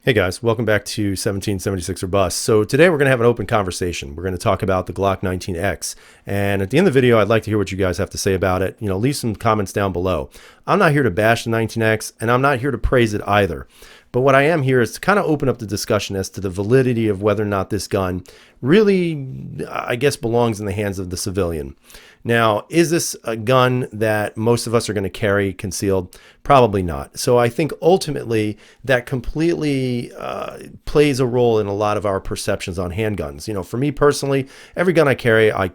Hey guys, welcome back to 1776 or Bust. So today we're going to have an open conversation. We're going to talk about the Glock 19X. And at the end of the video, I'd like to hear what you guys have to say about it. Leave some comments down below. I'm not here to bash the 19X, and I'm not here to praise it either. But what I am here is to kind of open up the discussion as to the validity of whether or not this gun really, I guess, belongs in the hands of the civilian. Now, is this a gun that most of us are going to carry concealed? Probably not. So I think ultimately that completely plays a role in a lot of our perceptions on handguns. For me personally, every gun I carry, I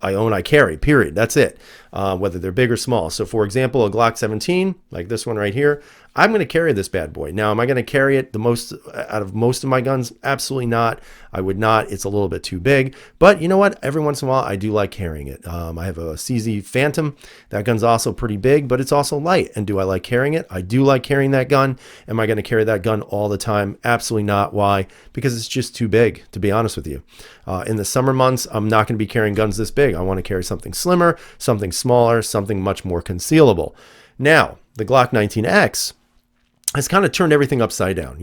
own, I carry, period. That's it, whether they're big or small. So for example, a Glock 17, like this one right here, I'm going to carry this bad boy. Now, am I going to carry it the most out of most of my guns? Absolutely not. I would not. It's a little bit too big. But you know what? Every once in a while, I do like carrying it. I have a CZ Phantom. That gun's also pretty big, but it's also light. And do I like carrying it? I do like carrying that gun. Am I going to carry that gun all the time? Absolutely not. Why? Because it's just too big, to be honest with you. In the summer months, I'm not going to be carrying guns this big. I want to carry something slimmer, something smaller, something much more concealable. Now, the Glock 19X has kind of turned everything upside down.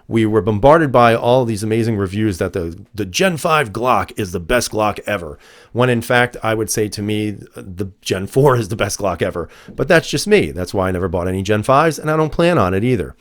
We were bombarded by all these amazing reviews that the Gen 5 Glock is the best Glock ever. When in fact, I would say to me, the Gen 4 is the best Glock ever. But that's just me. That's why I never bought any Gen 5s, and I don't plan on it either.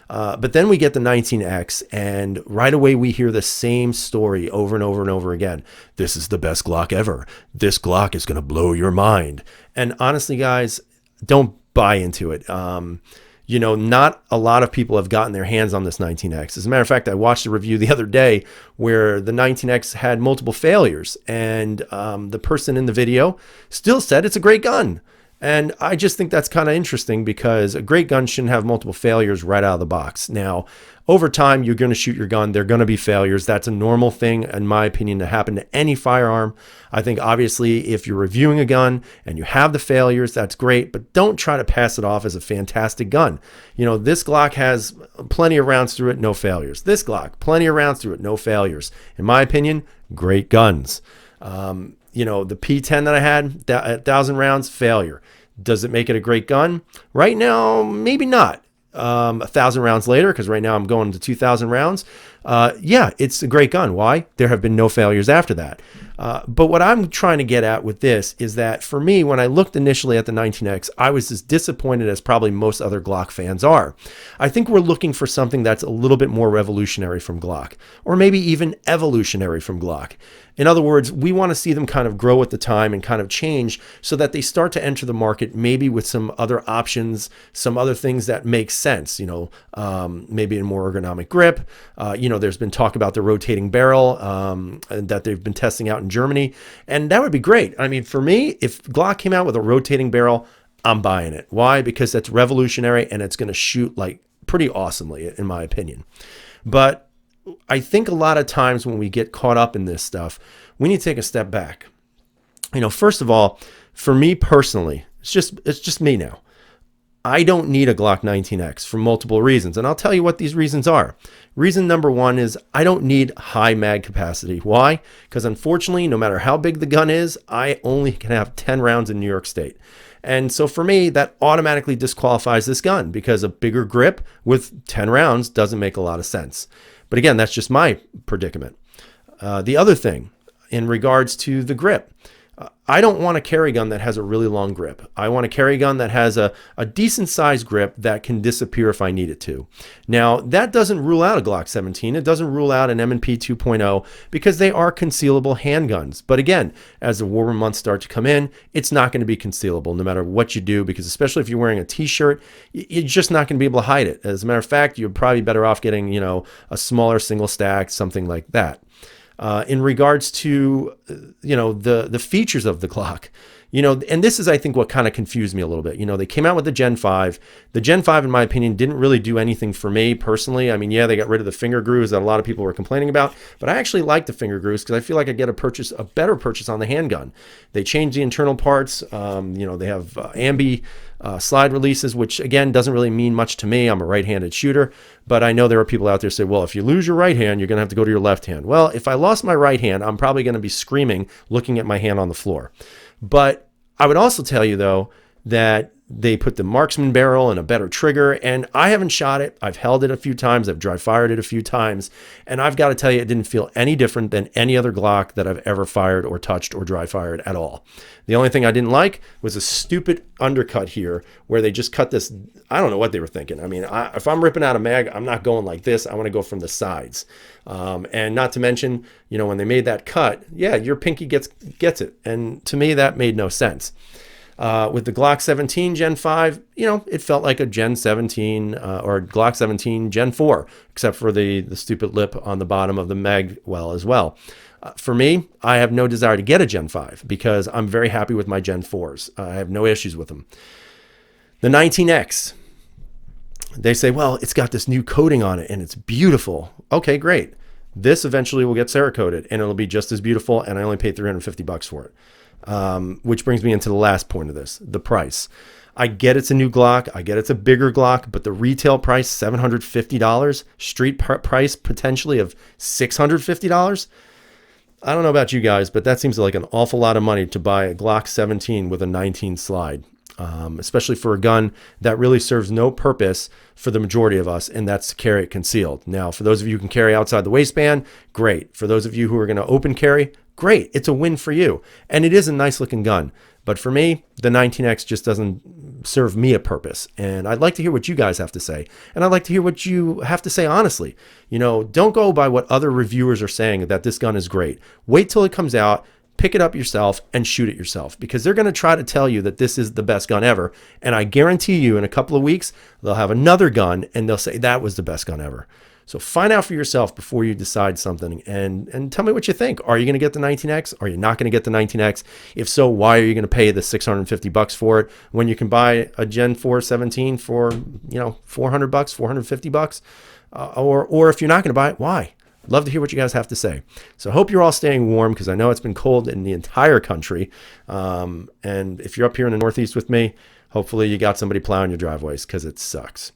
But then we get the 19X, and right away we hear the same story over and over and over again. This is the best Glock ever. This Glock is going to blow your mind. And honestly, guys, don't buy into it. Not a lot of people have gotten their hands on this 19X. As a matter of fact, I watched a review the other day where the 19X had multiple failures, and the person in the video still said it's a great gun. And I just think that's kind of interesting because a great gun shouldn't have multiple failures right out of the box. Now, over time, you're going to shoot your gun. There are going to be failures. That's a normal thing, in my opinion, to happen to any firearm. I think, obviously, if you're reviewing a gun and you have the failures, that's great. But don't try to pass it off as a fantastic gun. This Glock has plenty of rounds through it, no failures. This Glock, plenty of rounds through it, no failures. In my opinion, great guns. The P10 that I had, 1,000 rounds, failure. Does it make it a great gun? Right now, maybe not. 1,000 rounds later, because right now I'm going to 2,000 rounds. Yeah, it's a great gun. Why? There have been no failures after that. But what I'm trying to get at with this is that for me, when I looked initially at the 19X, I was as disappointed as probably most other Glock fans are. I think we're looking for something that's a little bit more revolutionary from Glock, or maybe even evolutionary from Glock. In other words, we want to see them kind of grow with the time and kind of change so that they start to enter the market maybe with some other options, some other things that make sense, maybe a more ergonomic grip. There's been talk about the rotating barrel that they've been testing out in Germany, and that would be great. I mean, for me, if Glock came out with a rotating barrel, I'm buying it. Why? Because that's revolutionary and it's going to shoot like pretty awesomely, in my opinion. But I think a lot of times when we get caught up in this stuff, we need to take a step back. First of all, for me personally, it's just me now. I don't need a Glock 19X for multiple reasons, and I'll tell you what these reasons are. Reason number one is I don't need high mag capacity. Why? Because unfortunately, no matter how big the gun is, I only can have 10 rounds in New York State. And so for me, that automatically disqualifies this gun because a bigger grip with 10 rounds doesn't make a lot of sense. But again, that's just my predicament. The other thing, in regards to the grip, I don't want a carry gun that has a really long grip. I want a carry gun that has a decent sized grip that can disappear if I need it to. Now, that doesn't rule out a Glock 17. It doesn't rule out an M&P 2.0 because they are concealable handguns. But again, as the warmer months start to come in, it's not going to be concealable no matter what you do, because especially if you're wearing a t-shirt, you're just not going to be able to hide it. As a matter of fact, you're probably better off getting, a smaller single stack, something like that. In regards to, the features of the Glock, and this is, I think, what kind of confused me a little bit. They came out with the Gen 5. The Gen 5, in my opinion, didn't really do anything for me personally. I mean, yeah, they got rid of the finger grooves that a lot of people were complaining about, but I actually like the finger grooves because I feel like I get a better purchase on the handgun. They changed the internal parts. They have ambi slide releases, which again doesn't really mean much to me. I'm a right-handed shooter, but I know there are people out there say, well, if you lose your right hand, you're going to have to go to your left hand. Well, if I lost my right hand, I'm probably going to be screaming, looking at my hand on the floor. But I would also tell you, though, that They put the marksman barrel and a better trigger, and I haven't shot it. I've held it a few times. I've dry fired it a few times, and I've got to tell you, it didn't feel any different than any other Glock that I've ever fired or touched or dry fired at all. The only thing I didn't like was a stupid undercut here where they just cut this. I don't know what they were thinking. I mean, if I'm ripping out a mag, I'm not going like this. I want to go from the sides. And not to mention, you know, when they made that cut, yeah, your pinky gets it. And to me, that made no sense. With the Glock 17 Gen 5, you know, it felt like a Gen 17 or Glock 17 Gen 4, except for the stupid lip on the bottom of the mag well as well. For me, I have no desire to get a Gen 5 because I'm very happy with my Gen 4s. I have no issues with them. The 19X, they say, well, it's got this new coating on it and it's beautiful. Okay, great. This eventually will get Cerakoted and it'll be just as beautiful, and I only paid $350 for it. Which brings me into the last point of this, the price. I get it's a new Glock. I get it's a bigger Glock, but the retail price, $750, street price potentially of $650. I don't know about you guys, but that seems like an awful lot of money to buy a Glock 17 with a 19 slide, especially for a gun that really serves no purpose for the majority of us, and that's to carry it concealed. Now, for those of you who can carry outside the waistband, great. For those of you who are going to open carry, great. It's a win for you. And it is a nice looking gun. But for me, the 19X just doesn't serve me a purpose. And I'd like to hear what you guys have to say. And I'd like to hear what you have to say honestly. You know, don't go by what other reviewers are saying that this gun is great. Wait till it comes out, pick it up yourself, and shoot it yourself. Because they're going to try to tell you that this is the best gun ever. And I guarantee you in a couple of weeks, they'll have another gun and they'll say that was the best gun ever. So find out for yourself before you decide something, and tell me what you think. Are you going to get the 19X? Are you not going to get the 19X? If so, why are you going to pay the $650 for it when you can buy a Gen 4 17 for, you know, $400, $450? Or if you're not going to buy it, why? I'd love to hear what you guys have to say. So I hope you're all staying warm, because I know it's been cold in the entire country. And if you're up here in the Northeast with me, hopefully you got somebody plowing your driveways, because it sucks.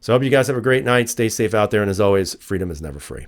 So I hope you guys have a great night. Stay safe out there. And as always, freedom is never free.